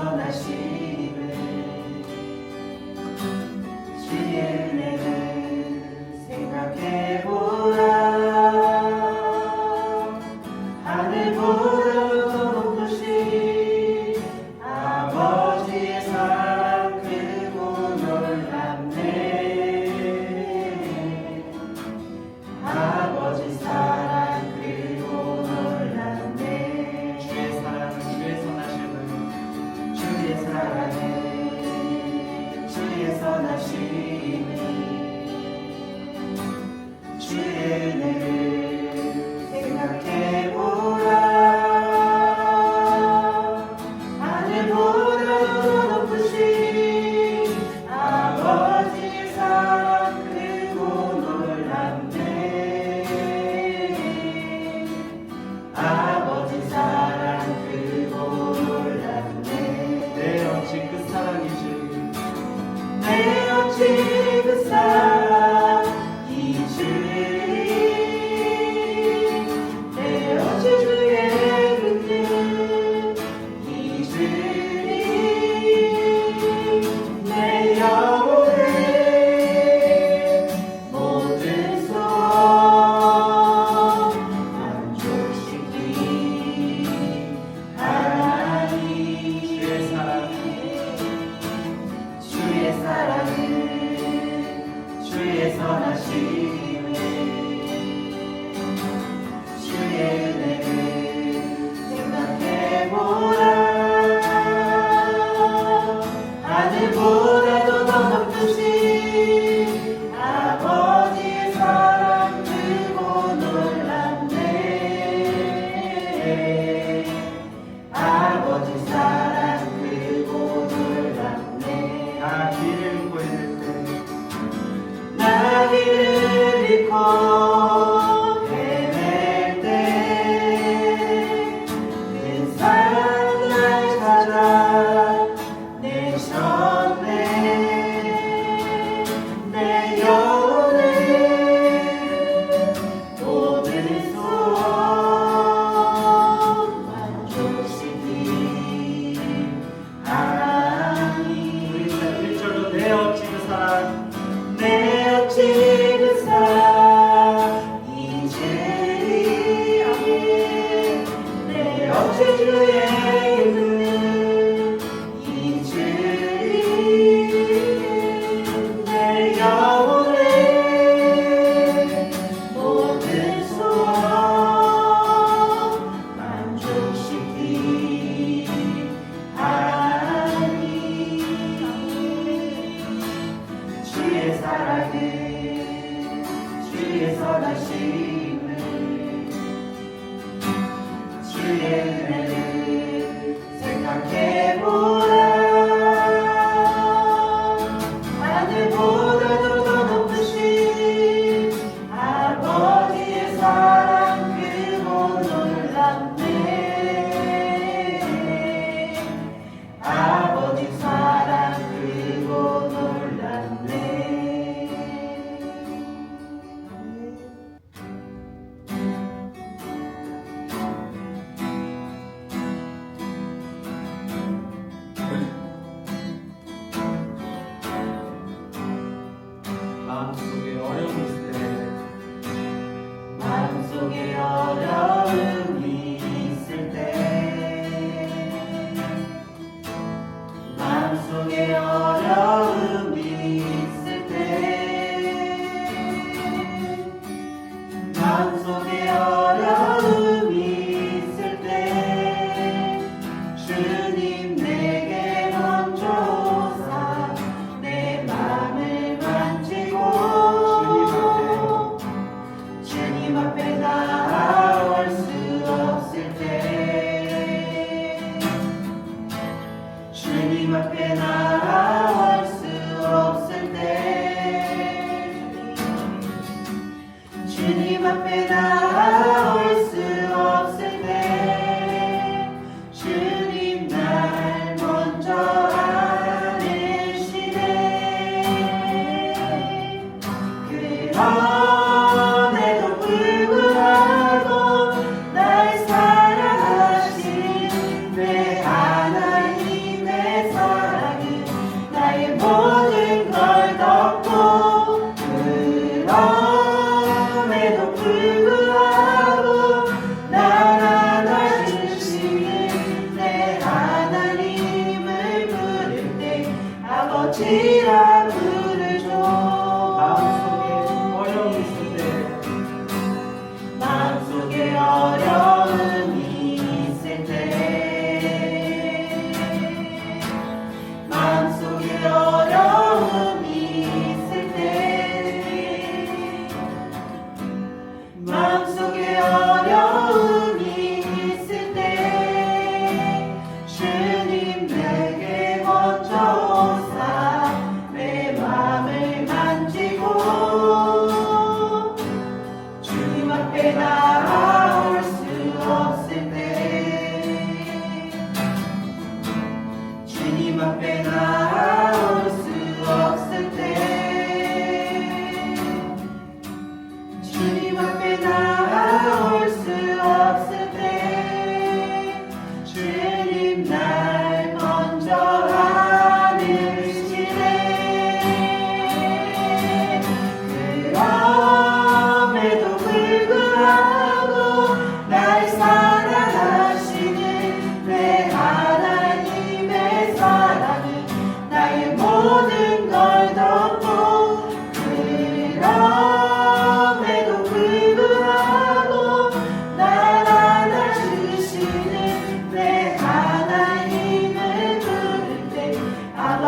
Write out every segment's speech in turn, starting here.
선하심을 주의 은혜를 생각해보라. 하늘보다도 더 높으신 아버지의 사랑 크고 놀랍네. 아버지 사랑 크고 놀랍네. 주의 사랑은 주의 선하심을 주의 사랑은 주의 선하심을 주의 은혜를 생각해보라. 하늘보다도 더 높으신 아버지의 사랑 크고 놀랍네. 아버지 사랑 크고 놀랍네. 내 어찌 그 사랑이지 내 어찌 그 사랑이지 내 어찌 주의 은혜 잊으리. 내 영혼의 모든 소원 만족시키 하나님. 주의 사랑은 주의 선하심을 주의 은혜를 생각해보라. 하늘보다도 더 높으신 아버지의 사랑 크고 놀랍네. 아버지 사랑 크고 놀랍네. 나 길을 잃고 있을 때 나 길을 잃고 헤맬 때 큰 사랑 날 찾아 내셨네. 내 영혼의 모든 소원 만족시키 하나님. 우리 1절로 내 어찌 그 사랑 내 어찌 그 사랑 잊으리. 내 어찌 주의 은혜 잊으리. 내 영혼의 모든 소원 만족시키 하나님. 주의 사랑은 주의 선하심을 주의 은혜를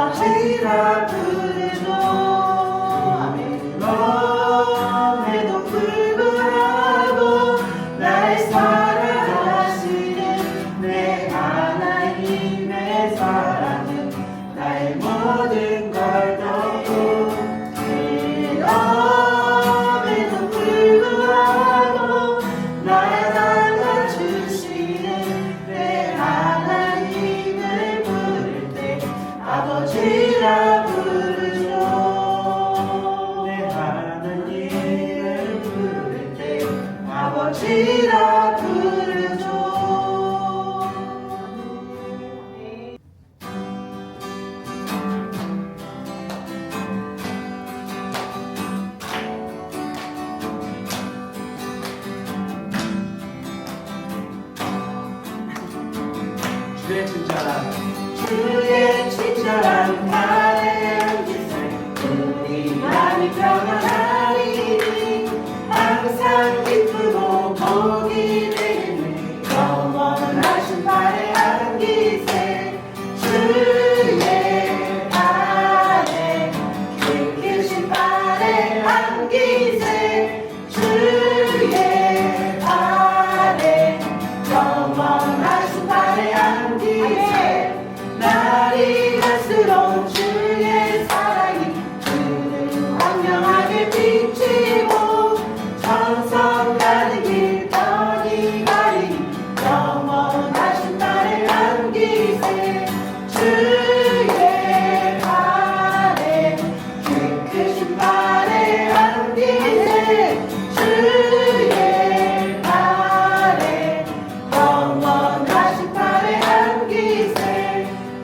아버지라 부르죠. 아멘. 그럼에도 불구하고 날 사랑하시는 내 하나님의 사랑은 나의 모든 걸 덮고, 그럼에도 불구하고 날 사랑해주시는 내 하나님을 부를 때 아버지라 부르죠. 내 하나님을 부를 때 아버지라 부르죠. 주의 친절한 주의 친절한 나의 기생 우리 마음이 평안하리니 항상 기쁘고 복이 되네. 영원하신 발에 안기세 주의 발에 크신 발에 안기세 주의 발에 영원하신 발에 안기세. 날이 갈수록 주의 사랑이 주를 광명하게 비치고 천성 가는 길 떠니 가리니 영원하신 발에 안기세 주의 발에 크신 발에 안기세 주의 발에 영원하신 발에 안기세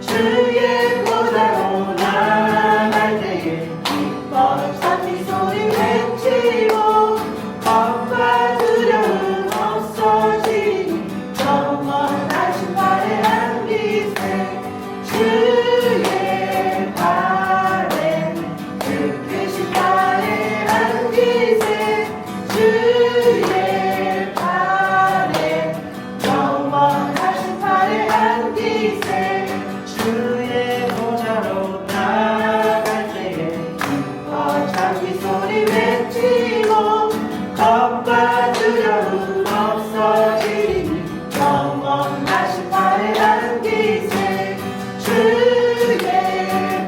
주의 보좌로 나아갈 때에 기뻐 찬미 소리 외치고 겁과 두려움 없어지니 영원하신 발에 안기세 주의 발에 크신 발에 안기세 주의 발에 영원하신 발에 안기세 주의 보좌로 나아갈 때에 기뻐 찬미 소리 외치고 겁과 두려움 없어지니 영원하신 발에 안기세 주의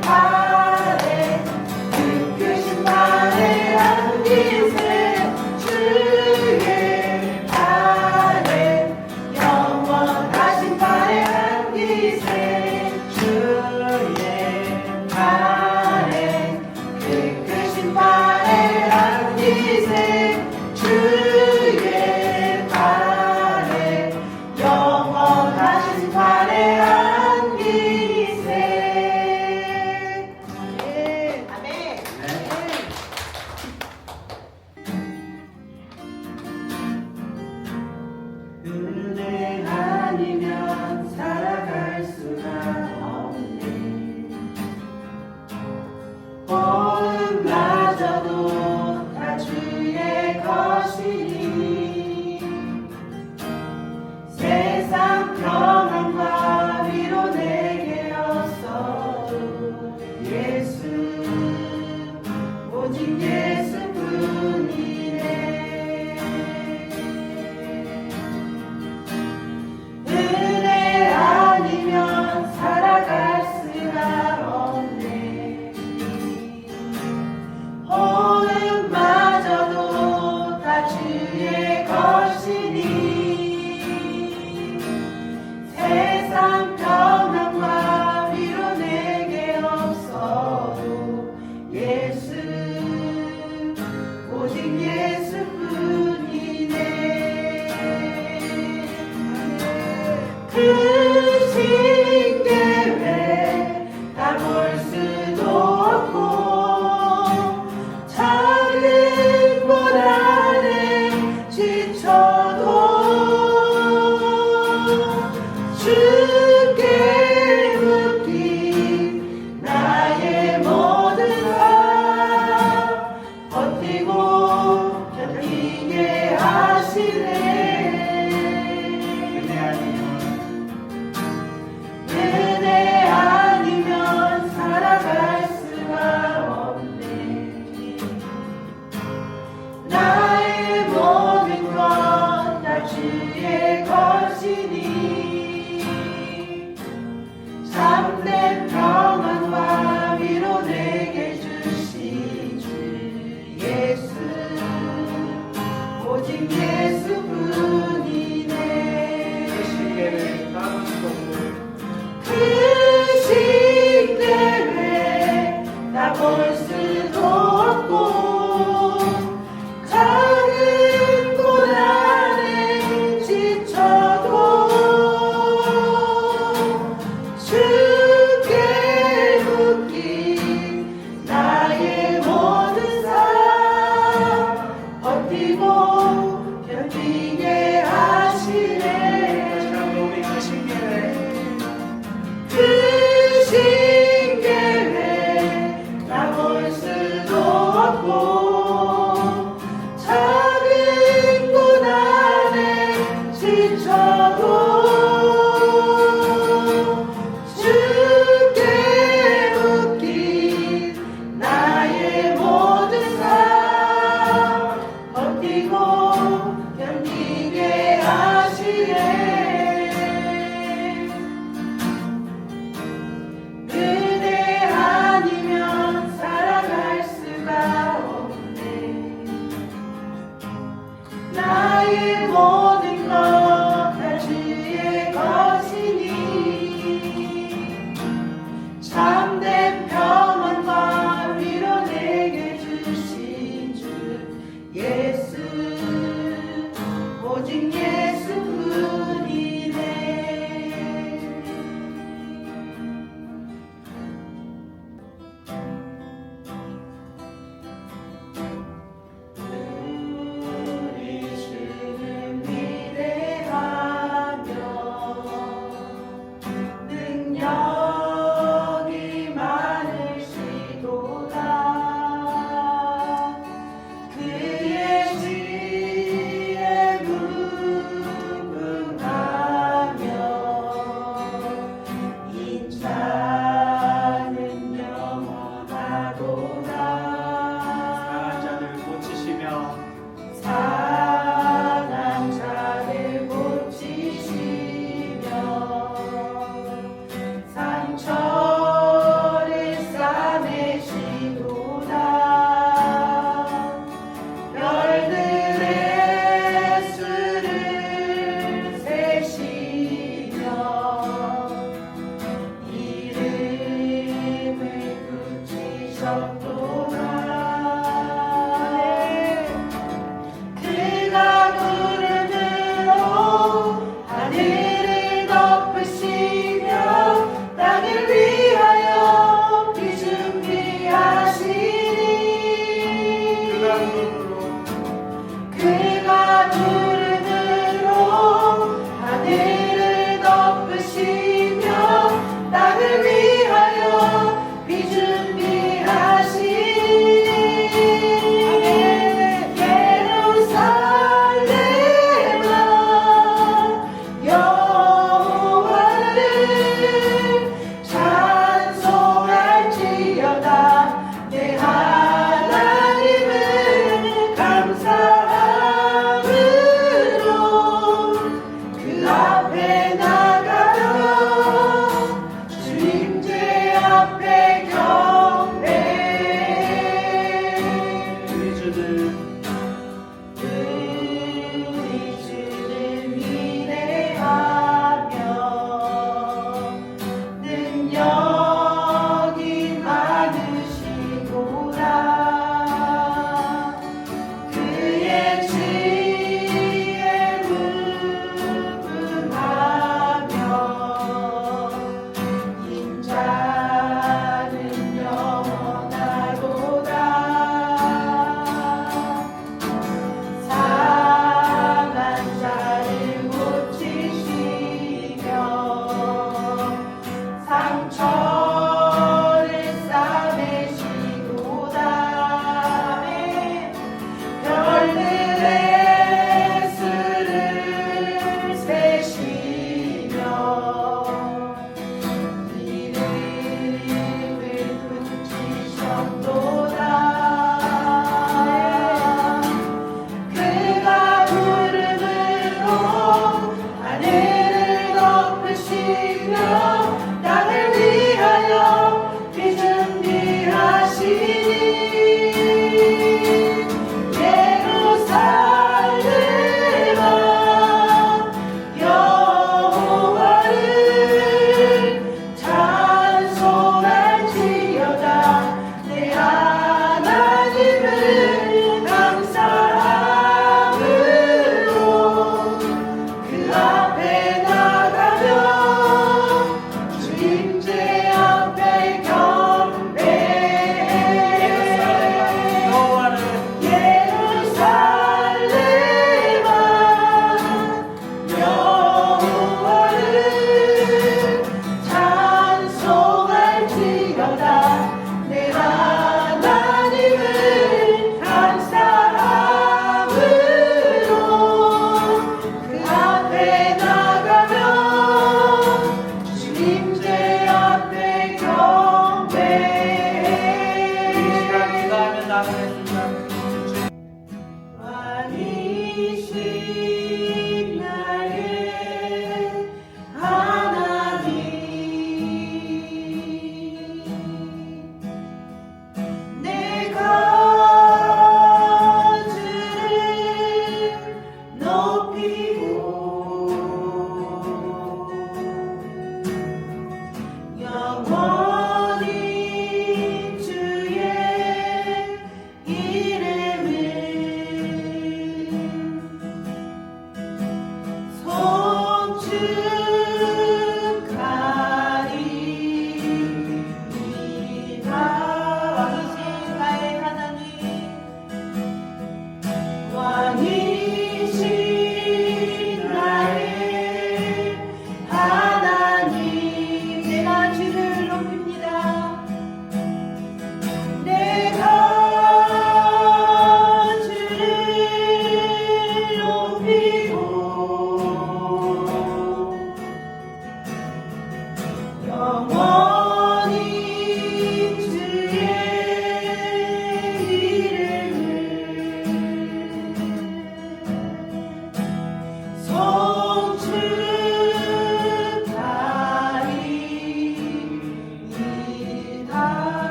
발에 크신 발에 안기세 주의 발에 영원하신 발에 안기세 주의 발에 크신 발에 안기세 주의 발에 영원하신 발에 안기세. 아멘. 은혜 아니면 살아갈 수가 없네. 호흡마저도 다 주의 것이니 세상 평안과 위로 내게 없어도 예수 오직 예수뿐이네. 은혜 아니면 살아갈 수가 없네. 호흡마저도 다 주의 것이니 세상 평안과 위로 내게 없어도 예수 오직 예수뿐이네. 크신 계획 다 볼 수도 없고 작은 것 안에 지쳐도 주께 묻기 나의 모든 삶 버티고 견디게 하시네. 은혜 아니면 살아 신계획 그 신계획 나 볼 수도 없고 작은 꽃 안에 지쳐도 주께 묶인 나의 모든 삶 버티고 견디게 하시네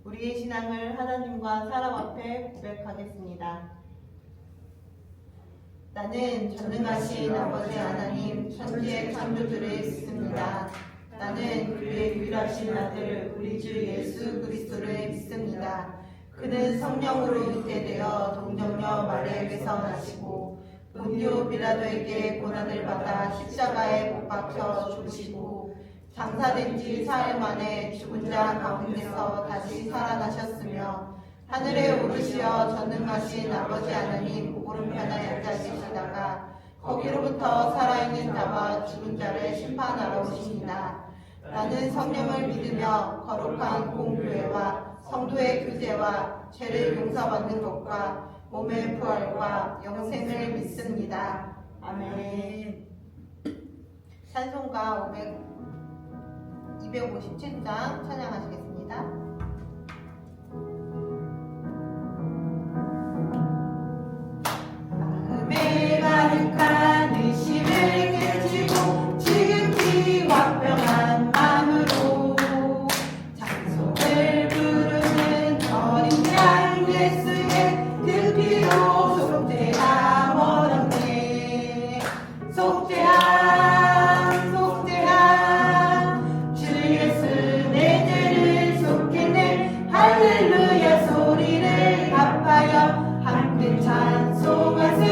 우리의 신앙을 하나님과 사람 앞에 고백하겠습니다. 나는 전능하신 아버지 하나님 천지의 창조주를 믿습니다. 나는 그의 유일하신 아들 우리 주 예수 그리스도를 믿습니다. 그는 성령으로 잉태되어 동정녀 마리아에게서 나시고 본디오 빌라도에게 고난을 받아 십자가에 못 박혀 죽으시고 장사된 지 사흘 만에 죽은 자 가운데서 다시 살아나셨으며 하늘에 오르시어 전능하신 아버지 하나님 오른편에 앉아 계시다가 거기로부터 살아있는 자와 죽은 자를 심판하러 오십니다. 나는 성령을 믿으며 거룩한 공교회와 성도의 교제와 죄를 용서받는 것과 몸의 부활과 영생을 믿습니다. 아멘. 찬송가 257장 찬양하시겠습니다. 마음에 가득한 의심을 깨치고 지극히 화평한 마음으로 찬송을 부르는 어린 양 예수의 그 피로 속죄함 얻었네. 속죄함 속죄함 주 예수 내 죄를 속했네. 할렐루야 소리를 합하여 함께 찬송하세.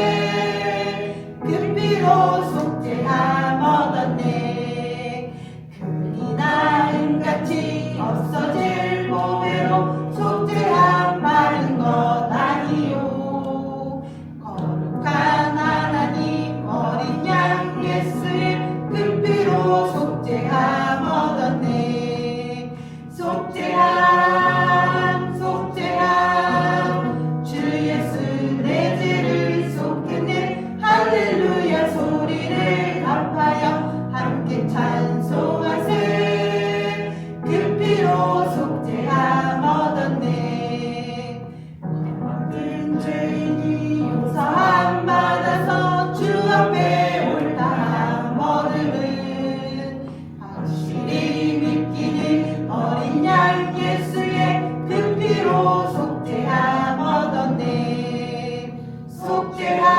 그 피로 속죄함 얻었네. 금이 나음같이 없어질 보배로 속죄함 받은 것 아니요. 거룩한 하나님 어린 양 예수의 그 피로 속죄함 얻었네. 속죄함 속죄함 주 예수 내 죄를 속했네. 할렐루야 소리를 합하여 함께 찬송하세. 그 피로 속죄함 얻었네. 모든 죄인이 용서함 받아서 주 앞에 올다함 얻음은 확실히 믿기는 어린 양 예수의 그 피로 속죄함 얻었네. 속죄함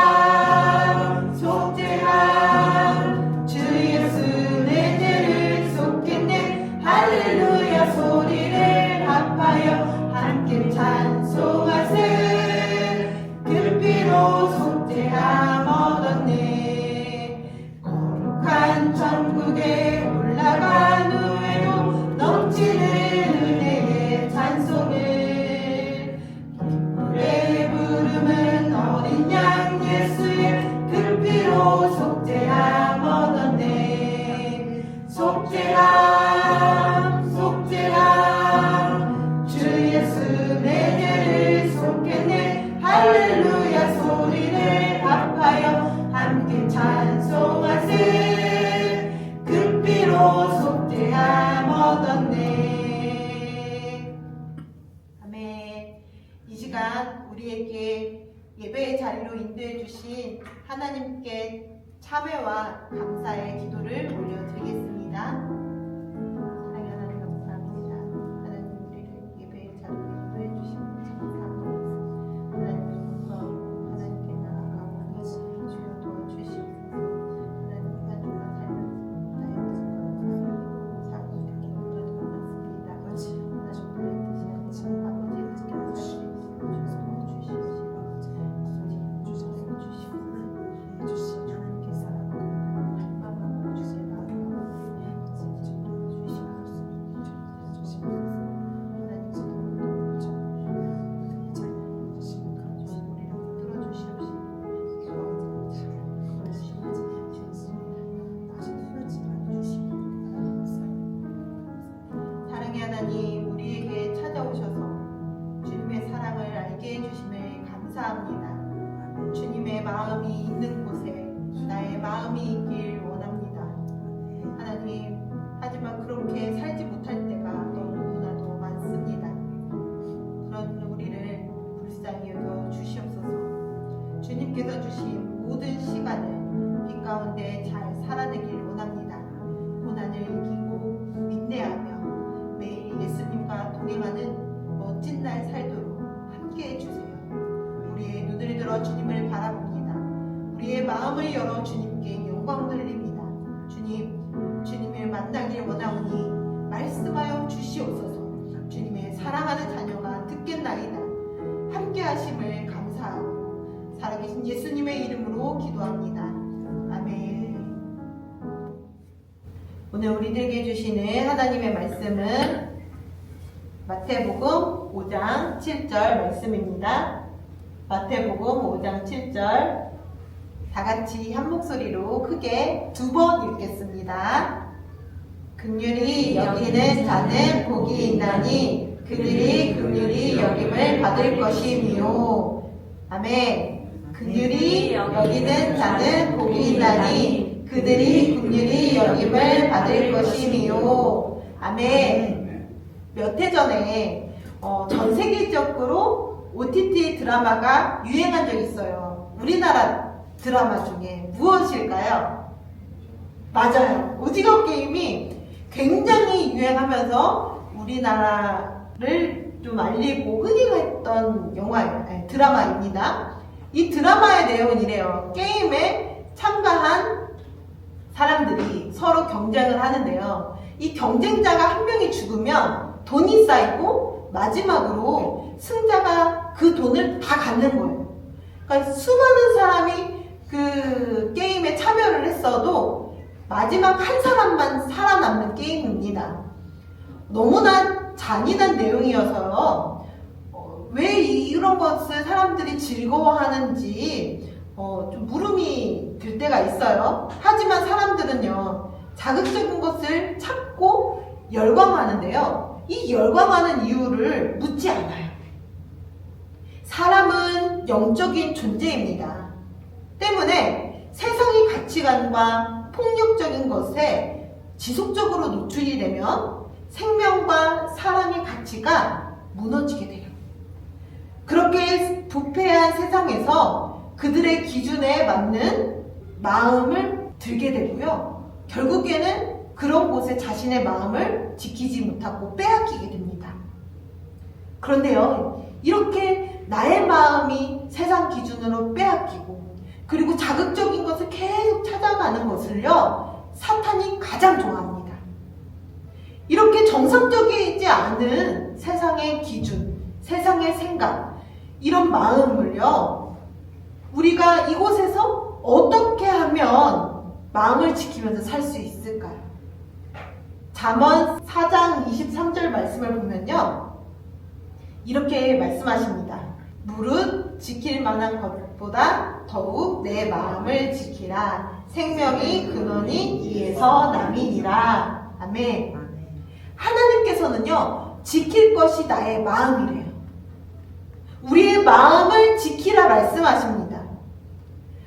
속죄함 주 예수 내 죄를 속했네. 할렐루야 소리를 합하여 함께 찬송하세. 그 피로 속죄함 얻었네. 거룩한 천국에 올라간 후에도 넘치는 은혜의 찬송을 기쁨의 부름은 어린 양 예수의 그 피로 속죄함 얻었네. 속죄함 속죄함 주 예수 내 죄를 속했네. 할렐루야 소리를 합하여 함께 찬송하세. 그 피로 속죄함 얻었네. 아멘. 이 시간 우리에게 예배의 자리로 인도해 주신 하나님께 참회와 감사의 기도를 올려드리겠습니다. 사랑의 하나님 감사합니다. 하나님 우리를 예배의 자리로 인도해 주시는 감사합니다. 하나님의 영광, 하나님께 나아가 주여 도와주시옵소서. 하나님 한 주간 살면서 나의 뜻과 사랑을 이렇게 이루어져 왔습니다. 하나님 나의 뜻이 아니라 아버지의 뜻대로 살수 있도록 주시옵시고 사랑의 하나님 우리에게 찾아오셔서 주님의 사랑을 알게 해주심을 감사합니다. 주님의 마음이 있는 곳에 나의 마음이 있길 원합니다. 하나님 하지만 그렇게 살지 못할 때가 너무나도 많습니다. 그런 우리를 불쌍히 여겨 주시옵소서. 주님께서 주신 모든 시간을 빛 가운데 잘 살아내길 원합니다. 고난을 이기고 인내하며 매일 예수님과 동행하는 마음을 열어 주님께 영광 돌립니다. 주님을 만나길 원하오니 말씀하여 주시옵소서. 주님의 사랑하는 자녀가 듣겠나이다. 함께 하심을 감사하고 살아계신 예수님의 이름으로 기도합니다. 아멘. 오늘 우리들에게 주시는 하나님의 말씀은 마태복음 5장 7절 말씀입니다. 마태복음 5장 7절 다 같이 한 목소리로 크게 2번 읽겠습니다. 긍휼히 여기는 자는 복이 있나니 그들이 긍휼히 여김을 받을 것이니요. 아멘. 긍휼히 여기는 자는 복이 있나니 그들이 긍휼히 여김을 받을 것이니요. 아멘. 몇 해 전에 전 세계적으로 OTT 드라마가 유행한 적이 있어요. 우리나라 드라마 중에 무엇일까요? 맞아요. 오징어 게임이 굉장히 유행하면서 우리나라를 좀 알리고 흥행했던 드라마입니다. 이 드라마의 내용은 이래요. 게임에 참가한 사람들이 서로 경쟁을 하는데요. 이 경쟁자가 한 명이 죽으면 돈이 쌓이고 마지막으로 승자가 그 돈을 다 갖는 거예요. 그러니까 수많은 사람이 그 게임에 참여를 했어도 마지막 한 사람만 살아남는 게임입니다. 너무나 잔인한 내용이어서요. 왜 이런 것을 사람들이 즐거워하는지 좀 물음이 들 때가 있어요. 하지만 사람들은요, 자극적인 것을 찾고 열광하는데요. 이 열광하는 이유를 묻지 않아요. 사람은 영적인 존재입니다. 때문에 세상의 가치관과 폭력적인 것에 지속적으로 노출이 되면 생명과 사람의 가치가 무너지게 돼요. 그렇게 부패한 세상에서 그들의 기준에 맞는 마음을 들게 되고요. 결국에는 그런 곳에 자신의 마음을 지키지 못하고 빼앗기게 됩니다. 그런데요, 이렇게 나의 마음이 세상 기준으로 빼앗기고 그리고 자극적인 것을 계속 찾아가는 것을요, 사탄이 가장 좋아합니다. 이렇게 정상적이지 않은 세상의 기준, 세상의 생각, 이런 마음을요, 우리가 이곳에서 어떻게 하면 마음을 지키면서 살 수 있을까요? 잠언 4장 23절 말씀을 보면요, 이렇게 말씀하십니다. 무릇 지킬 만한 것보다 더욱 내 마음을 지키라. 생명이 근원이 이에서 남이니라. 아멘. 하나님께서는요, 지킬 것이 나의 마음이래요. 우리의 마음을 지키라 말씀하십니다.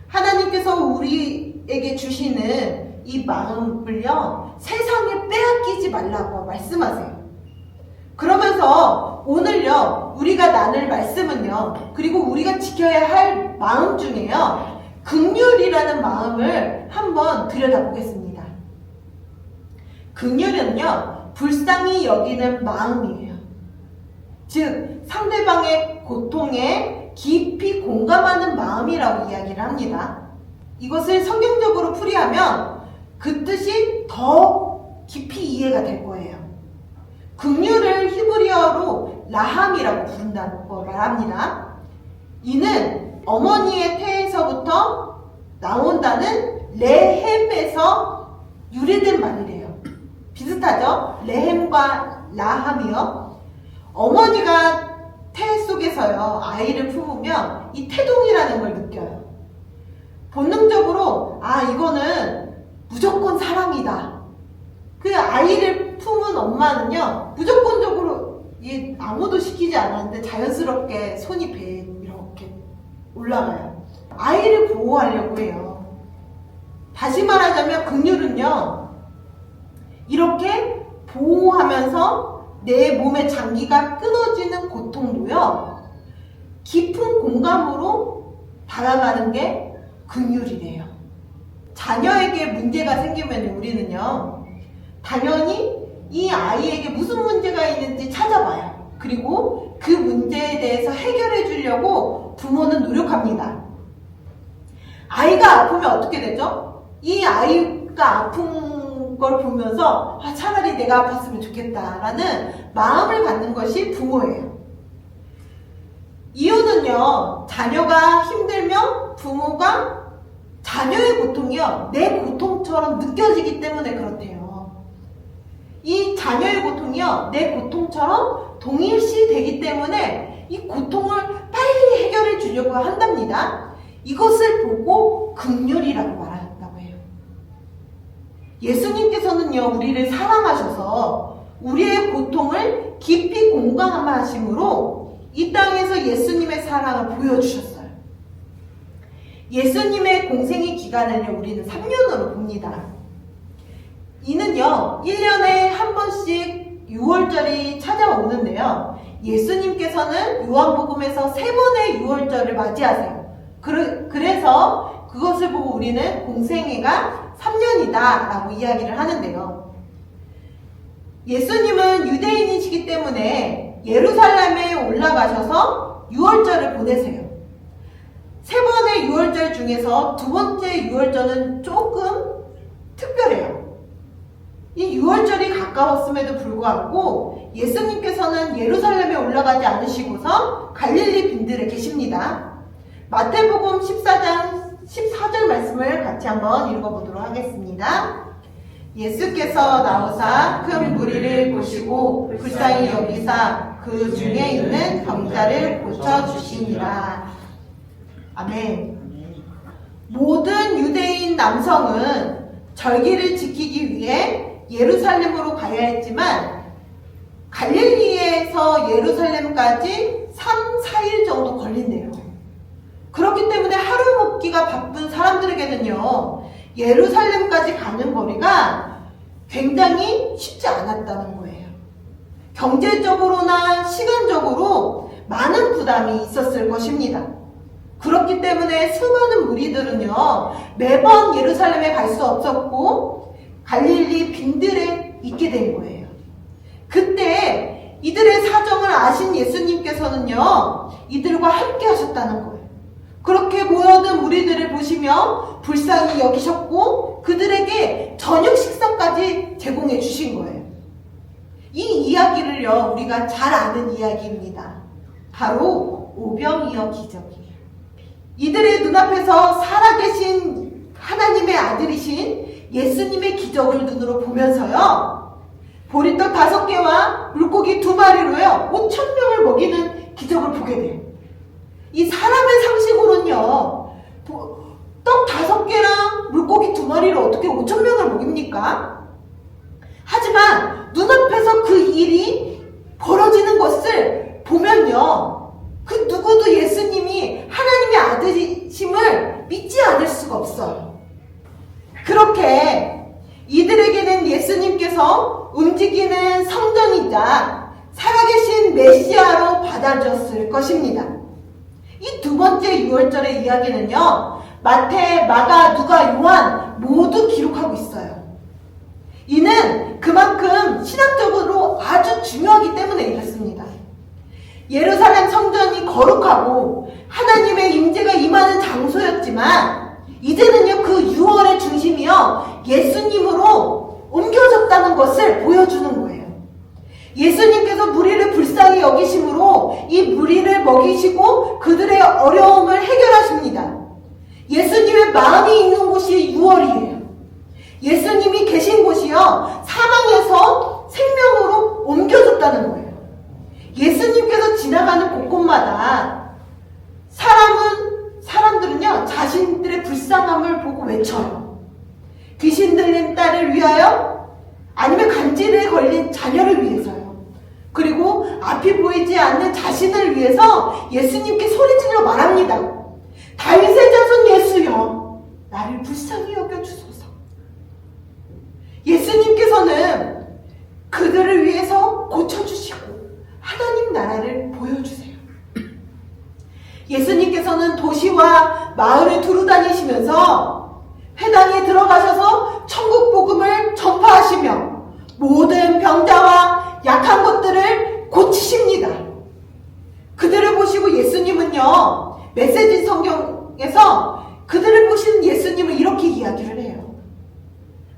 하나님께서 우리에게 주시는 이 마음을요, 세상에 빼앗기지 말라고 말씀하세요. 그러면서 오늘요, 우리가 나눌 말씀은요, 그리고 우리가 지켜야 할 마음 중에요, 긍휼이라는 마음을 한번 들여다보겠습니다. 긍휼은요, 불쌍히 여기는 마음이에요. 즉 상대방의 고통에 깊이 공감하는 마음이라고 이야기를 합니다. 이것을 성경적으로 풀이하면 그 뜻이 더 깊이 이해가 될 거예요. 긍휼을 히브리어로 라함이라고 부른다고 말합니다. 이는 어머니의 태에서부터 나온다는 레헴에서 유래된 말이래요. 비슷하죠? 레헴과 라함이요. 어머니가 태 속에서요, 아이를 품으면 이 태동이라는 걸 느껴요. 본능적으로 이거는 무조건 사랑이다. 그 아이를 품은 엄마는요, 무조건적으로 아무도 시키지 않았는데 자연스럽게 손이 배에 이렇게 올라가요. 아이를 보호하려고 해요. 다시 말하자면 긍휼은요, 이렇게 보호하면서 내 몸의 장기가 끊어지는 고통도요, 깊은 공감으로 다가가는 게 긍휼이래요. 자녀에게 문제가 생기면 우리는요, 당연히 이 아이에게 무슨 문제가 있는지 찾아봐요. 그리고 그 문제에 대해서 해결해 주려고 부모는 노력합니다. 아이가 아프면 어떻게 되죠? 이 아이가 아픈 걸 보면서 차라리 내가 아팠으면 좋겠다라는 마음을 갖는 것이 부모예요. 이유는요, 자녀가 힘들면 부모가 자녀의 고통이요, 내 고통처럼 느껴지기 때문에 그렇대요. 이 자녀의 고통이요, 내 고통처럼 동일시 되기 때문에 이 고통을 빨리 해결해 주려고 한답니다. 이것을 보고 긍휼이라고 말한다고 해요. 예수님께서는요, 우리를 사랑하셔서 우리의 고통을 깊이 공감하심으로 이 땅에서 예수님의 사랑을 보여주셨어요. 예수님의 공생의 기간을 우리는 3년으로 봅니다. 이는요, 1년에 한 번씩 6월절이 찾아오는데요. 예수님께서는 요한복음에서 3번의 6월절을 맞이하세요. 그래서 그것을 보고 우리는 공생애가 3년이다 라고 이야기를 하는데요. 예수님은 유대인이시기 때문에 예루살렘에 올라가셔서 6월절을 보내세요. 3번의 6월절 중에서 2번째 6월절은 조금 특별해요. 이 6월절이 가까웠음에도 불구하고 예수님께서는 예루살렘에 올라가지 않으시고서 갈릴리 빈들에 계십니다. 마태복음 14장 14절 말씀을 같이 한번 읽어보도록 하겠습니다. 예수께서 나오사 큰 무리를 보시고 불쌍히 여기사 그 중에 있는 병자를 고쳐주시니라. 아멘. 모든 유대인 남성은 절기를 지키기 위해 예루살렘으로 가야 했지만 갈릴리에서 예루살렘까지 3, 4일 정도 걸린대요. 그렇기 때문에 하루 먹기가 바쁜 사람들에게는요, 예루살렘까지 가는 거리가 굉장히 쉽지 않았다는 거예요. 경제적으로나 시간적으로 많은 부담이 있었을 것입니다. 그렇기 때문에 수많은 무리들은요, 매번 예루살렘에 갈 수 없었고 갈릴리 빈들에 있게 된 거예요. 그때 이들의 사정을 아신 예수님께서는요, 이들과 함께 하셨다는 거예요. 그렇게 모여든 무리들을 보시며 불쌍히 여기셨고 그들에게 저녁 식사까지 제공해 주신 거예요. 이 이야기를요, 우리가 잘 아는 이야기입니다. 바로 오병이어 기적이에요. 이들의 눈앞에서 살아계신 하나님의 아들이신 예수님의 기적을 눈으로 보면서요, 보리떡 5개와 물고기 2마리로요 5,000명을 먹이는 기적을 보게 돼요. 이 사람의 상식으로는요, 떡 5개랑 물고기 2마리로 어떻게 5,000명을 먹입니까? 하지만 눈앞에서 그 일이 벌어지는 것을 보면요, 그 누구도 예수님이 하나님의 아들이심을 믿지 않을 수가 없어요. 그렇게 이들에게는 예수님께서 움직이는 성전이자 살아계신 메시아로 받아줬을 것입니다. 이 2번째 6월절의 이야기는요, 마태, 마가, 누가, 요한 모두 기록하고 있어요. 이는 그만큼 신학적으로 아주 중요하기 때문에 이렇습니다. 예루살렘 성전이 거룩하고 하나님의 임재가 임하는 장소였지만 이제는요, 그 6월의 중심이요, 예수님으로 옮겨졌다는 것을 보여주는 거예요. 예수님께서 무리를 불쌍히 여기심으로 이 무리를 먹이시고 그들의 어려움을 해결하십니다. 예수님의 마음이 있는 곳이 6월이에요. 예수님이 계신 곳이요, 사망에서 생명으로 옮겨졌다는 거예요. 예수님께서 지나가는 곳곳마다 사람들은요, 자신들의 불쌍함을 보고 외쳐요. 귀신 들린 딸을 위하여, 아니면 간질에 걸린 자녀를 위해서요. 그리고 앞이 보이지 않는 자신을 위해서 예수님께 소리질러 말합니다. 다윗의 자손 예수여, 나를 불쌍히 여겨주소서. 예수님께서는 그들을 위해서 고쳐주시고 하나님 나라를 보여주세요. 예수님께서는 도시와 마을을 두루 다니시면서 회당에 들어가셔서 천국 복음을 전파하시며 모든 병자와 약한 것들을 고치십니다. 그들을 보시고 예수님은요, 메시지 성경에서 그들을 보신 예수님은 이렇게 이야기를 해요.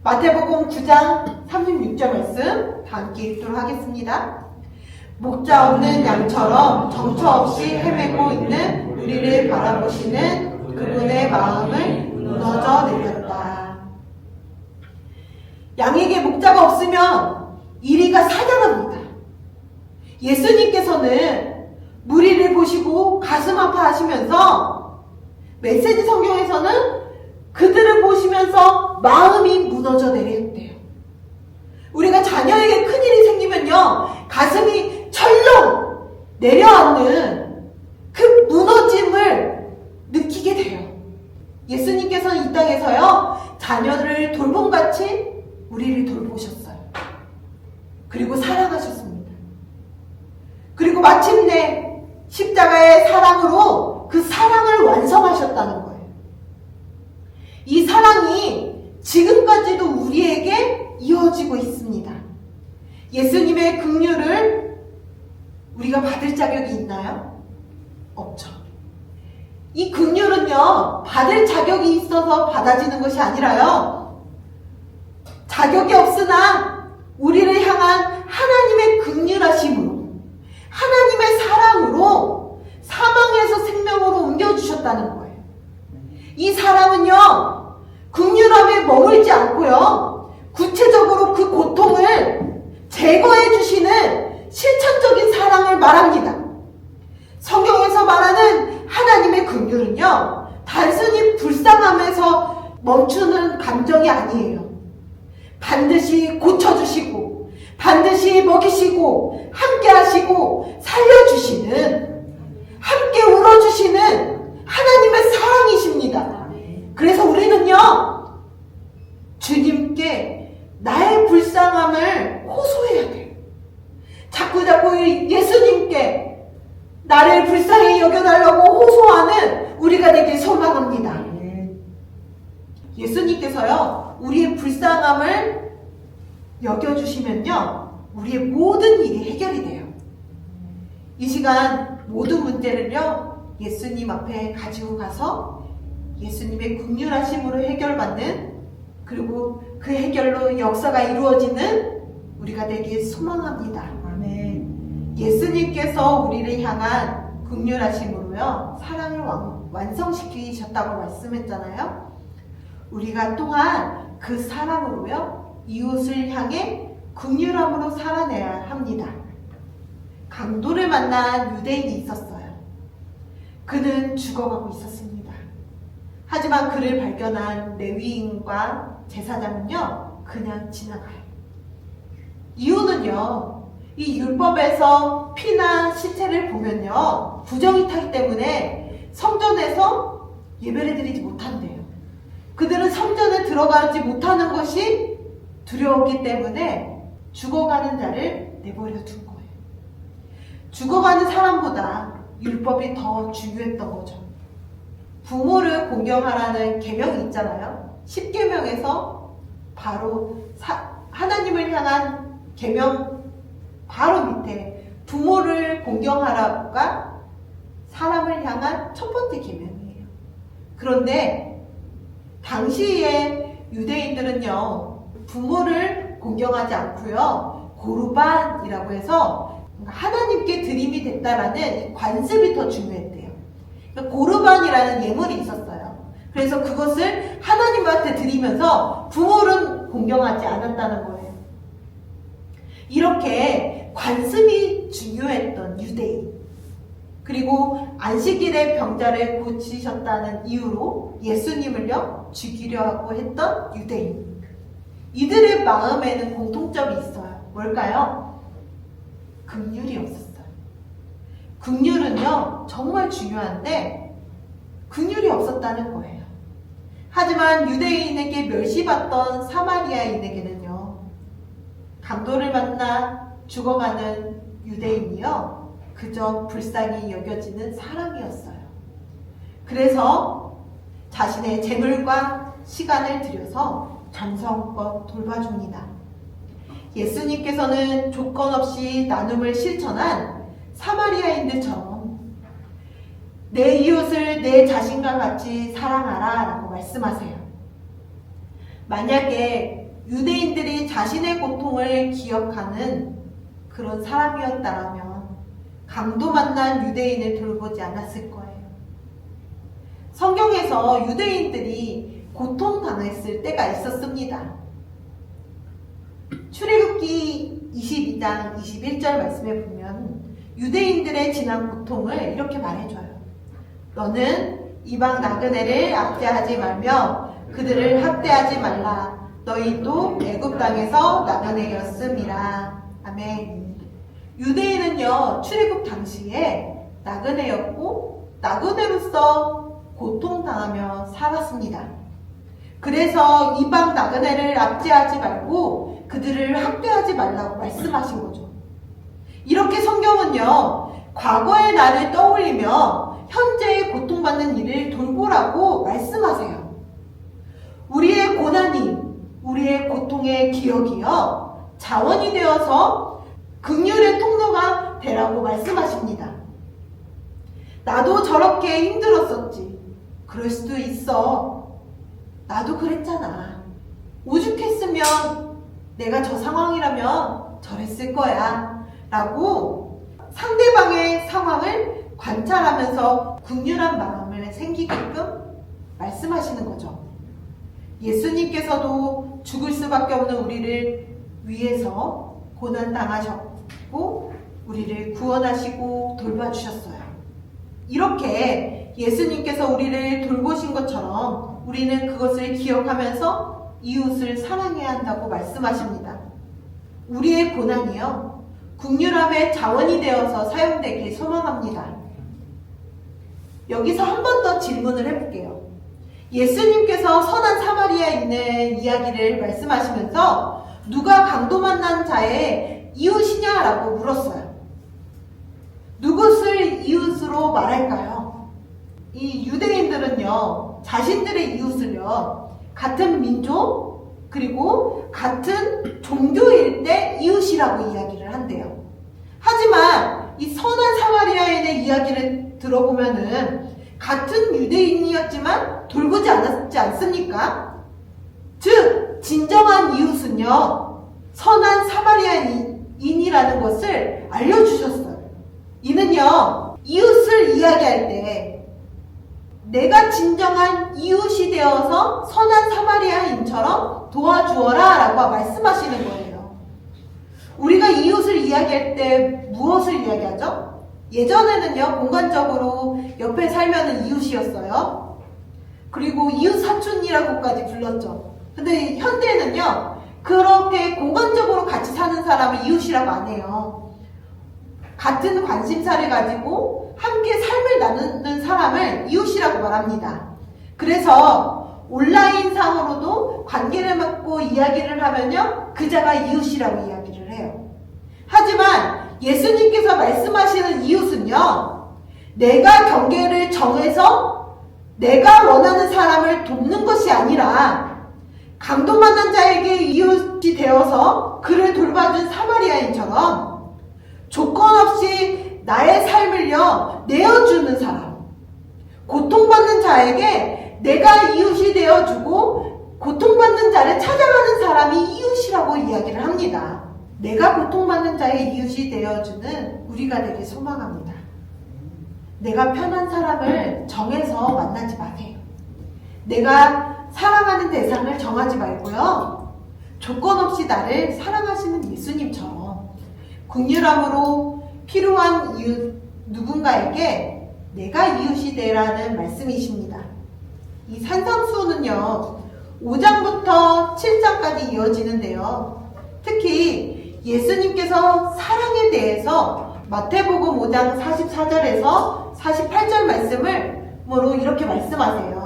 마태복음 9장 36절 말씀 다 함께 읽도록 하겠습니다. 목자 없는 양처럼 정처 없이 헤매고 있는 우리를 바라보시는 그분의 마음을 무너져 내렸다. 양에게 목자가 없으면 이리가 사냥합니다. 예수님께서는 무리를 보시고 가슴 아파하시면서 메시지 성경에서는 그들을 보시면서 마음이 무너져 내렸대요. 우리가 자녀에게 큰일이 생기면요, 가슴이 철렁 내려앉는 그 무너짐을 느끼게 돼요. 예수님께서는 이 땅에서요, 자녀를 돌봄같이 우리를 돌보셨어요. 그리고 사랑하셨습니다. 그리고 마침내 십자가의 사랑으로 그 사랑을 완성하셨다는 거예요. 이 사랑이 지금까지도 우리에게 이어지고 있습니다. 예수님의 긍휼을 우리가 받을 자격이 있나요? 없죠. 이 긍휼은요, 받을 자격이 있어서 받아지는 것이 아니라요, 자격이 없으나 우리를 향한 하나님의 긍휼하심으로, 하나님의 사랑으로 사망에서 생명으로 옮겨주셨다는 거예요. 이 사랑은요, 긍휼함에 머물지 않고요, 구체적으로 그 고통을 제거해 주시는 실천적인 사랑을 말합니다. 성경에서 말하는 하나님의 긍휼은요, 단순히 불쌍함에서 멈추는 감정이 아니에요. 반드시 고쳐주시고, 반드시 먹이시고, 함께 하시고, 살려주시는, 함께 울어주시는 하나님의 사랑이십니다. 그래서 우리는요, 주님께 나의 불쌍함을 호소해야 돼요. 자꾸 예수님께 나를 불쌍히 여겨달라고 호소하는 우리가 되길 소망합니다. 예수님께서요, 우리의 불쌍함을 여겨주시면요, 우리의 모든 일이 해결이 돼요. 이 시간 모든 문제를요, 예수님 앞에 가지고 가서 예수님의 긍휼하심으로 해결받는, 그리고 그 해결로 역사가 이루어지는 우리가 되길 소망합니다. 아멘. 예수님께서 우리를 향한 긍휼하심으로요, 사랑을 완성시키셨다고 말씀했잖아요. 우리가 또한 그 사랑으로요, 이웃을 향해 긍휼함으로 살아내야 합니다. 강도를 만난 유대인이 있었어요. 그는 죽어가고 있었습니다. 하지만 그를 발견한 레위인과 제사장은요, 그냥 지나가요. 이유는요, 이 율법에서 피나 시체를 보면요, 부정이 타기 때문에 성전에서 예배를 드리지 못한대요. 그들은 성전에 들어가지 못하는 것이 두려웠기 때문에 죽어가는 자를 내버려 둔 거예요. 죽어가는 사람보다 율법이 더 중요했던 거죠. 부모를 공경하라는 계명이 있잖아요. 10계명에서 바로 하나님을 향한 계명 바로 밑에 부모를 공경하라가 사람을 향한 첫 번째 계명이에요. 그런데 당시에 유대인들은요, 부모를 공경하지 않고요, 고르반이라고 해서 하나님께 드림이 됐다라는 관습이 더 중요했대요. 그러니까 고르반이라는 예물이 있었어요. 그래서 그것을 하나님한테 드리면서 부모를 공경하지 않았다는 거예요. 이렇게 관습이 중요했던 유대인, 그리고 안식일에 병자를 고치셨다는 이유로 예수님을요, 죽이려 하고 했던 유대인, 이들의 마음에는 공통점이 있어요. 뭘까요? 긍휼이 없었어요. 긍휼은요, 정말 중요한데 긍휼이 없었다는 거예요. 하지만 유대인에게 멸시받던 사마리아인에게는요, 강도를 만나 죽어가는 유대인이요, 그저 불쌍히 여겨지는 사람이었어요. 그래서 자신의 재물과 시간을 들여서 정성껏 돌봐줍니다. 예수님께서는 조건 없이 나눔을 실천한 사마리아인들처럼 내 이웃을 내 자신과 같이 사랑하라 라고 말씀하세요. 만약에 유대인들이 자신의 고통을 기억하는 그런 사람이었다면 강도 만난 유대인을 돌보지 않았을 거예요. 성경에서 유대인들이 고통당했을 때가 있었습니다. 출애굽기 22장 21절 말씀에 보면 유대인들의 지난 고통을 이렇게 말해줘요. 너는 이방 나그네를 압제하지 말며 그들을 학대하지 말라. 너희도 애굽 땅에서 나그네였음이라. 아멘. 유대인은요, 출애굽 당시에 나그네였고 나그네로서 고통당하며 살았습니다. 그래서 이방 나그네를 압제하지 말고 그들을 학대하지 말라고 말씀하신 거죠. 이렇게 성경은요, 과거의 나를 떠올리며 현재의 고통받는 이를 돌보라고 말씀하세요. 우리의 고난이, 우리의 고통의 기억이요, 자원이 되어서 긍휼의 통로가 되라고 말씀하십니다. 나도 저렇게 힘들었었지. 그럴 수도 있어. 나도 그랬잖아. 오죽했으면 내가 저 상황이라면 저랬을 거야. 라고 상대방의 상황을 관찰하면서 긍휼한 마음을 생기게끔 말씀하시는 거죠. 예수님께서도 죽을 수밖에 없는 우리를 위해서 고난당하셨고 우리를 구원하시고 돌봐주셨어요. 이렇게 예수님께서 우리를 돌보신 것처럼 우리는 그것을 기억하면서 이웃을 사랑해야 한다고 말씀하십니다. 우리의 고난이요, 긍휼함의 자원이 되어서 사용되길 소망합니다. 여기서 한 번 더 질문을 해볼게요. 예수님께서 선한 사마리아인의 이야기를 말씀하시면서 누가 강도 만난 자의 이웃이냐라고 물었어요. 누구를 이웃으로 말할까요? 이 유대인들은요, 자신들의 이웃을요, 같은 민족 그리고 같은 종교일 때 이웃이라고 이야기를 한대요. 하지만 이 선한 사마리아인의 이야기를 들어보면은 같은 유대인이었지만 돌보지 않았지 않습니까? 즉 진정한 이웃은요, 선한 사마리아인이라는 것을 알려주셨어요. 이는요, 이웃을 이야기할 때 내가 진정한 이웃이 되어서 선한 사마리아인처럼 도와주어라 라고 말씀하시는 거예요. 우리가 이웃을 이야기할 때 무엇을 이야기하죠? 예전에는요, 공간적으로 옆에 살면은 이웃이었어요. 그리고 이웃 사촌이라고까지 불렀죠. 근데 현대는요, 그렇게 공간적으로 같이 사는 사람을 이웃이라고 안 해요. 같은 관심사를 가지고 함께 삶을 나누는 사람을 이웃이라고 말합니다. 그래서 온라인상으로도 관계를 맺고 이야기를 하면요, 그자가 이웃이라고 이야기를 해요. 하지만 예수님께서 말씀하시는 이웃은요, 내가 경계를 정해서 내가 원하는 사람을 돕는 것이 아니라 강도 만난 자에게 이웃이 되어서 그를 돌봐준 사마리아인처럼 조건 없이 나의 삶을요, 내어주는 사람, 고통받는 자에게 내가 이웃이 되어주고 고통받는 자를 찾아가는 사람이 이웃이라고 이야기를 합니다. 내가 고통받는 자의 이웃이 되어주는 우리가 되길 소망합니다. 내가 편한 사람을 정해서 만나지 마세요. 내가 사랑하는 대상을 정하지 말고요, 조건 없이 나를 사랑하시는 예수님처럼 긍휼함으로 필요한 이웃 누군가에게 내가 이웃이 되라는 말씀이십니다. 이 산상수훈은요, 5장부터 7장까지 이어지는데요, 특히 예수님께서 사랑에 대해서 마태복음 5장 44절에서 48절 말씀으로 이렇게 말씀하세요.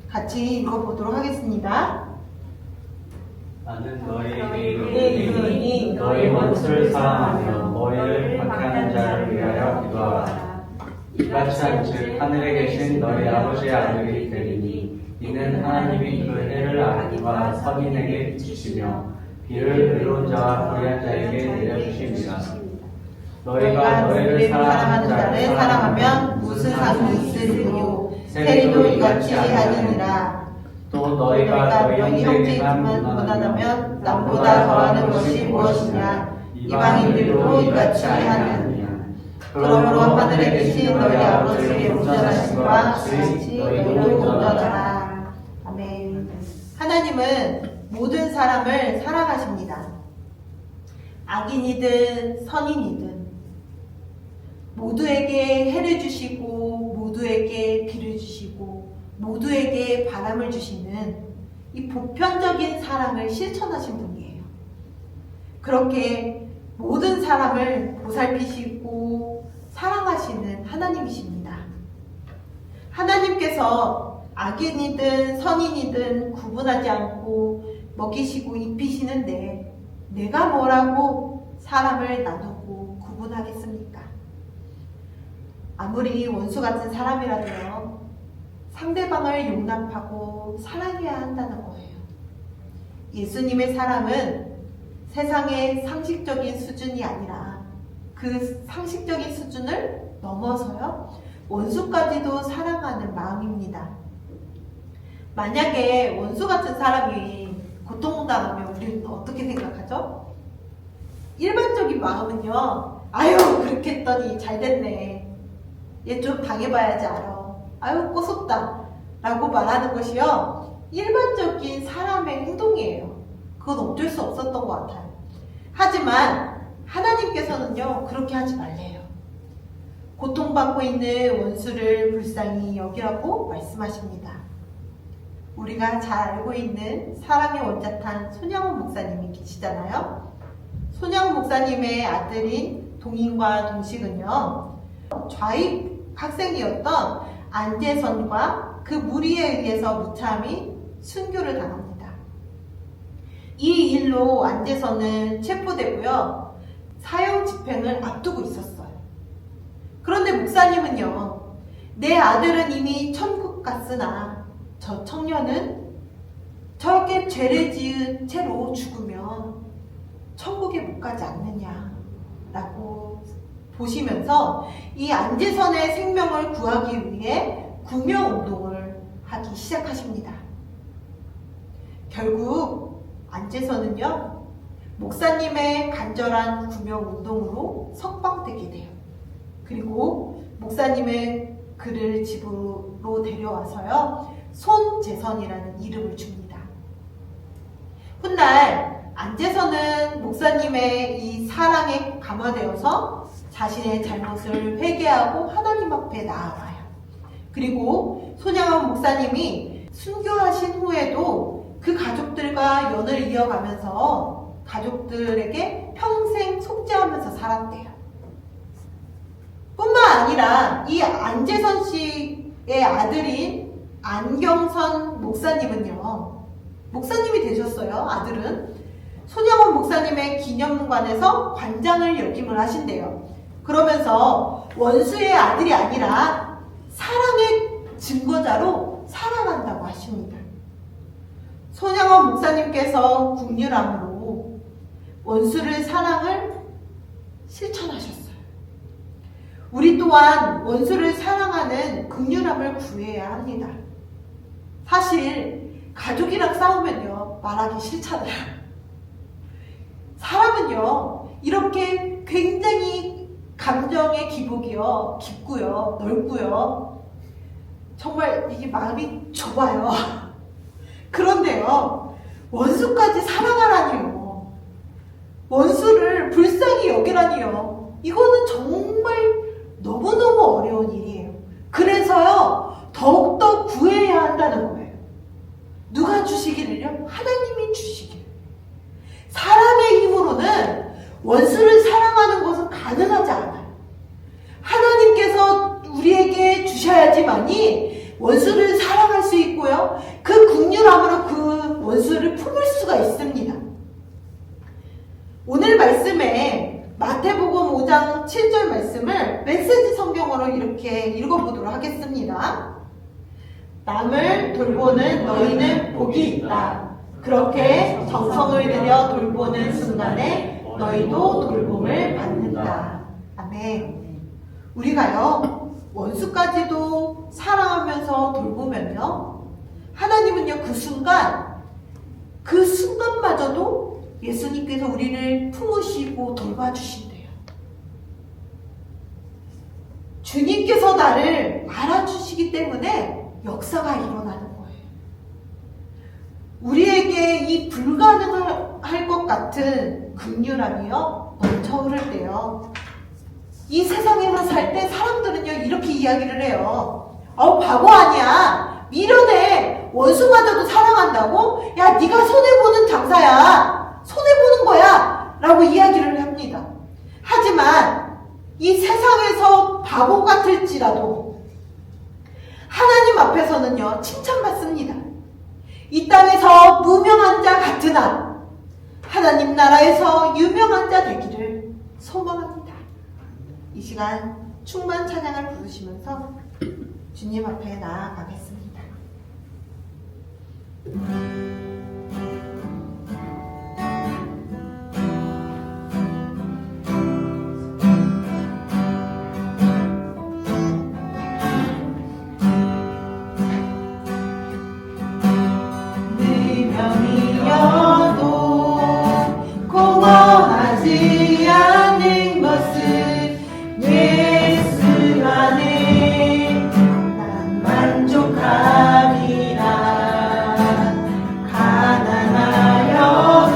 같이 읽어보도록 하겠습니다. 나는 너희에게 이르노니 너희 원수를 사랑하며 너희를 박해하는 자를 위하여 기도하라. 이같이 한즉 하늘에 계신 너희 아버지의 아들이 되리니 이는 하나님이 그 해를 아기와 서민에게 비추시며 비를 의로운 자와 불의한 자에게 내려주십니다. 너희가 너희를 사랑하는 자를 사랑하면 무슨 상이 있으리요. 세리도 이같이 하느니라. 또 너희가 너희 형제지만 무난하면 남보다 더하는 것이 무엇이냐. 이방인들도 이같이 하느니라. 그러므로 하늘에 계신 너희 아버지의 온전하심과 같이 너희도 온전하라. 아멘. 하나님은 모든 사람을 사랑하십니다. 악인이든 선인이든 모두에게 해를 주시고 모두에게 비를 주시고 모두에게 바람을 주시는 이 보편적인 사랑을 실천하신 분이에요. 그렇게 모든 사람을 보살피시고 사랑하시는 하나님이십니다. 하나님께서 악인이든 선인이든 구분하지 않고 먹이시고 입히시는데 내가 뭐라고 사람을 나누고 구분하겠습니까? 아무리 원수 같은 사람이라도요, 상대방을 용납하고 사랑해야 한다는 거예요. 예수님의 사랑은 세상의 상식적인 수준이 아니라 그 상식적인 수준을 넘어서요, 원수까지도 사랑하는 마음입니다. 만약에 원수 같은 사람이 고통당하면 우리는 어떻게 생각하죠? 일반적인 마음은요, 아유 그렇게 했더니 잘됐네, 얘 좀 당해봐야지 알아, 아유 꼬숩다 라고 말하는 것이요, 일반적인 사람의 행동이에요. 그건 어쩔 수 없었던 것 같아요. 하지만 하나님께서는요, 그렇게 하지 말래요. 고통받고 있는 원수를 불쌍히 여기라고 말씀하십니다. 우리가 잘 알고 있는 사랑의 원자탄 손양훈 목사님이 계시잖아요. 손양훈 목사님의 아들인 동인과 동식은요, 좌익 학생이었던 안재선과 그 무리에 의해서 무참히 순교를 당합니다. 이 일로 안재선은 체포되고요, 사형 집행을 앞두고 있었어요. 그런데 목사님은요, 내 아들은 이미 천국 갔으나 저 청년은 저렇게 죄를 지은 채로 죽으면 천국에 못 가지 않느냐라고 보시면서 이 안재선의 생명을 구하기 위해 구명운동을 하기 시작하십니다. 결국 안재선은요, 목사님의 간절한 구명운동으로 석방되게 돼요. 그리고 목사님의 그를 집으로 데려와서요, 손재선이라는 이름을 줍니다. 훗날 안재선은 목사님의 이 사랑에 감화되어서 자신의 잘못을 회개하고 하나님 앞에 나아가요. 그리고 손양훈 목사님이 순교하신 후에도 그 가족들과 연을 이어가면서 가족들에게 평생 속죄하면서 살았대요. 뿐만 아니라 이 안재선 씨의 아들인 안경선 목사님은요, 목사님이 되셨어요. 아들은 손양훈 목사님의 기념관에서 관장을 역임을 하신대요. 그러면서 원수의 아들이 아니라 사랑의 증거자로 살아간다고 하십니다. 손양훈 목사님께서 국률함으로 원수를 사랑을 실천하셨어요. 우리 또한 원수를 사랑하는 긍휼함을 구해야 합니다. 사실 가족이랑 싸우면요, 말하기 싫잖아요. 사람은요, 이렇게 굉장히 감정의 기복이요, 깊고요, 넓고요, 정말 이게 마음이 좁아요. 그런데요, 원수까지 사랑하라니요, 원수를 불쌍히 여기라니요, 이거는 정말 너무너무 어려운 일이에요. 그래서요, 더욱더 구해야 한다는 거예요. 누가 주시기를요? 하나님이 주시기를. 사람의 힘으로는 원수를 사랑하는 것은 가능하지 않아요. 하나님께서 우리에게 주셔야지만이 원수를 사랑할 수 있고요, 그 긍휼함으로 그 원수를 품을 수가 있습니다. 오늘 말씀에 마태복음 5장 7절 말씀을 메시지 성경으로 이렇게 읽어보도록 하겠습니다. 남을 돌보는 너희는 복이 있다. 그렇게 정성을 들여 돌보는 순간에 너희도 돌봄을 받는다. 아멘. 우리가요, 원수까지도 사랑하면서 돌보면요, 하나님은요 그 순간마저도 예수님께서 우리를 품으시고 돌봐주신대요. 주님께서 나를 알아주시기 때문에 역사가 일어나는 거예요. 우리에게 이 불가능할 것 같은 긍휼함이요 넘쳐흐를 때요, 이 세상에만 살 때 사람들은요 이렇게 이야기를 해요. 바보 아니야, 미련해, 원수마저도 사랑한다고? 야, 네가 손해보는 장사야, 손해보는 거야 라고 이야기를 합니다. 하지만 이 세상에서 바보 같을지라도 하나님 앞에서는요 칭찬받습니다. 이 땅에서 무명한 자 같으나 하나님 나라에서 유명한 자 되기를 소망합니다. 이 시간 충만 찬양을 부르시면서 주님 앞에 나아가겠습니다. 공허하지 않는 것은 예수 안에 난 만족함이라. 가난하여도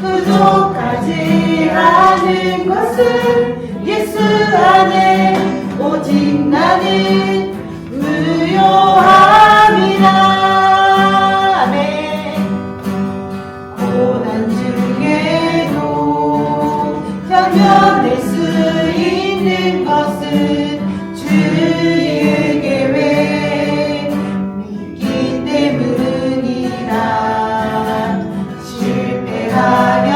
부족하지 않은 것은 예수 안에 오직 나는 무효함이라. 견뎌낼 수 있는 것은 주의 계획 믿기 때문이라. 실패하려도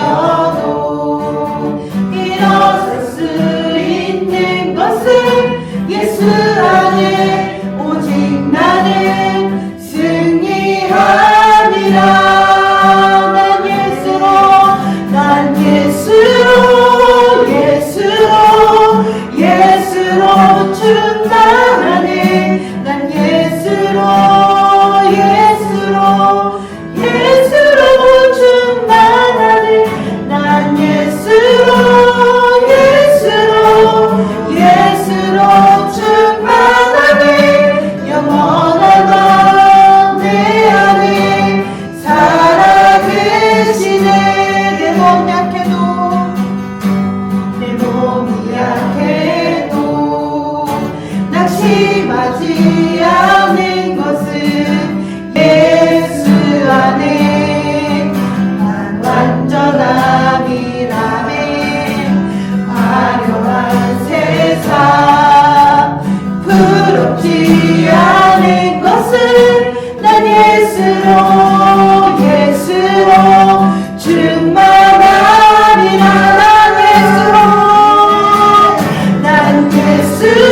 일어설 수 있는 것은 예수 안에 오직 나는 승리함이라. 예수로 충만하네. 난 예수로 충만하네. 난 예수로 충만하네. 영원한 내 안에 살아계시네. 내 몸 약해도 낙심하지 않는 것은 예수 안에 난 완전함이라네. 화려한 세상 부럽지 않은 것은 난 예수로 충만함이라. 난 예수로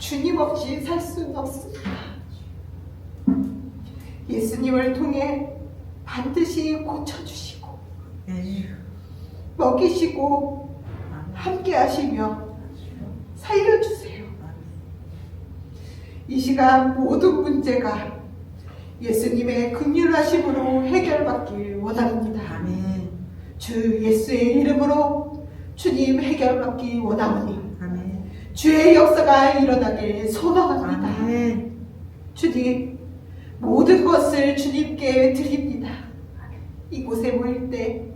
주님 없이 살 수는 없습니다. 예수님을 통해 반드시 고쳐주시고 먹이시고 함께 하시며 살려주세요. 이 시간 모든 문제가 예수님의 긍휼하심으로 해결받길 원합니다. 아멘. 주 예수의 이름으로 주님 해결받기 원하오니 아멘. 주의 역사가 일어나길 소망합니다. 아멘. 주님, 모든 것을 주님께 드립니다. 이곳에 모일 때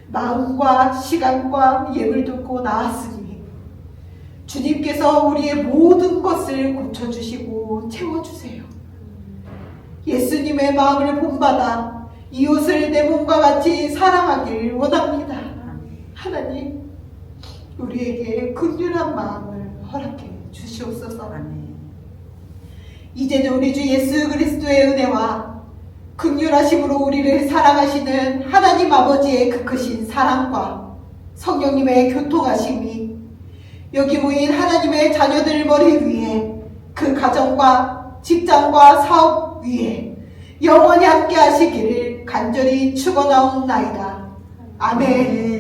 마음과 시간과 예물 듣고 나왔으니 주님께서 우리의 모든 것을 고쳐주시고 채워주세요. 예수님의 마음을 본받아 이웃을 내 몸과 같이 사랑하길 원합니다. 하나님, 우리에게 긍휼한 마음을 허락해 주시옵소서. 아멘. 이제는 우리 주 예수 그리스도의 은혜와 긍휼하심으로 우리를 사랑하시는 하나님 아버지의 그 크신 사랑과 성령님의 교통하심이 여기 모인 하나님의 자녀들 머리 위에 그 가정과 직장과 사업 위에 영원히 함께 하시기를 간절히 축원하옵나이다. 아멘.